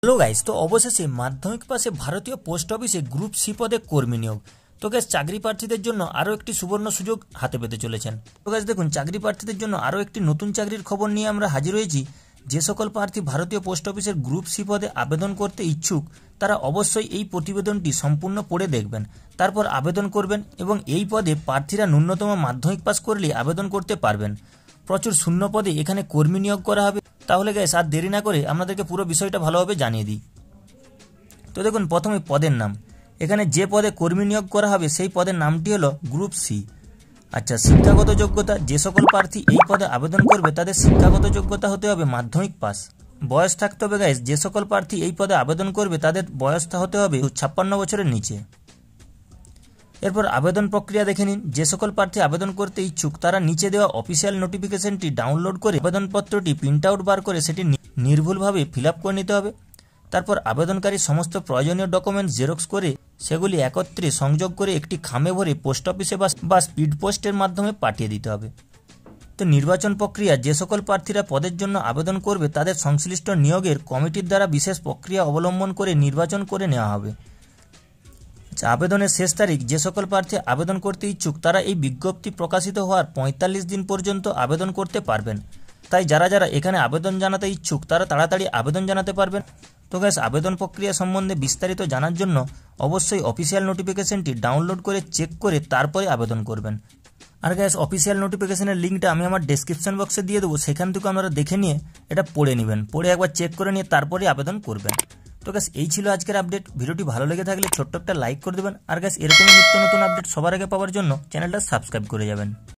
Hello guys, তো অবশেষে মাধ্যমিক পাশে ভারতীয় পোস্ট অফিসে গ্রুপ সি পদে কর্মী নিয়োগ। তো গাইস, চাকরি প্রার্থীদের জন্য আরও একটি সুবর্ণ সুযোগ হাতে পেতে চলেছেন। তো গাইস দেখুন, চাকরি প্রার্থীদের জন্য আরও একটি নতুন চাকরির খবর নিয়ে আমরা হাজির হয়েছি। যে সকল প্রার্থী ভারতীয় পোস্ট অফিসের গ্রুপ সি পদে আবেদন করতে ইচ্ছুক তারা অবশ্যই এই প্রতিবেদনটি সম্পূর্ণ পড়ে দেখবেন, তারপর আবেদন করবেন এবং এই পদে প্রার্থীরা ন্যূনতম মাধ্যমিক পাস করলেই আবেদন করতে পারবেন। প্রচুর শূন্য পদে এখানে কর্মী নিয়োগ করা হবে। তাহলে গাইস, আর দেরি না করে আপনাদেরকে পুরো বিষয়টা ভালোভাবে জানিয়ে দিই। তো দেখুন, প্রথমে পদের নাম। এখানে যে পদে কর্মী নিয়োগ করা হবে সেই পদের নামটি হলো গ্রুপ সি। আচ্ছা, শিক্ষাগত যোগ্যতা। যে সকল প্রার্থী এই পদে আবেদন করবে তাদের শিক্ষাগত যোগ্যতা হতে হবে মাধ্যমিক পাস। বয়স থাকতে হবে গাইস, যে সকল প্রার্থী এই পদে আবেদন করবে তাদের বয়স হতে হবে 56 বছরের নিচে। এরপর আবেদন প্রক্রিয়া দেখে নিন। যে সকল প্রার্থী আবেদন করতে ইচ্ছুক তারা নিচে দেওয়া অফিসিয়াল নোটিফিকেশনটি ডাউনলোড করে আবেদনপত্রটি প্রিন্ট আউট বার করে সেটি নির্ভুলভাবে ফিল আপ করে নিতে হবে। তারপর আবেদনকারী সমস্ত প্রয়োজনীয় ডকুমেন্টস জেরক্স করে সেগুলি একত্রে সংযোগ করে একটি খামে ভরে পোস্ট অফিসে বা স্পিড পোস্টের মাধ্যমে পাঠিয়ে দিতে হবে। তো নির্বাচন প্রক্রিয়া। যে সকল প্রার্থীরা পদের জন্য আবেদন করবে তাদের সংশ্লিষ্ট নিয়োগের কমিটির দ্বারা বিশেষ প্রক্রিয়া অবলম্বন করে নির্বাচন করে নেওয়া হবে। আবেদনের শেষ তারিখ। যে সকল প্রার্থী আবেদন করতে ইচ্ছুক তারা এই বিজ্ঞপ্তি প্রকাশিত হওয়ার 45 দিন পর্যন্ত আবেদন করতে পারবেন। তাই যারা যারা এখানে আবেদন জানাতে ইচ্ছুক তারা তাড়াতাড়ি আবেদন জানাতে পারবেন। তো গ্যাস, আবেদন প্রক্রিয়া সম্বন্ধে বিস্তারিত জানার জন্য অবশ্যই অফিসিয়াল নোটিফিকেশনটি ডাউনলোড করে চেক করে তারপরে আবেদন করবেন। আর গ্যাস, অফিসিয়াল নোটিফিকেশনের লিঙ্কটা আমি আমার ডেসক্রিপশন বক্সে দিয়ে দেবো, সেখান থেকে আপনারা দেখে নিয়ে এটা পড়ে নেবেন, পড়ে একবার চেক করে নিয়ে তারপরে আবেদন করবেন। তো গ্যাস, এই ছিল আজকের আপডেট। ভিডিওটি ভালো লেগে থাকলে ছোট্ট একটা লাইক করে দেবেন। আর গ্যাস, এরকমই নিত্য নতুন আপডেট সবার আগে পাওয়ার জন্য চ্যানেলটা সাবস্ক্রাইব করে যাবেন।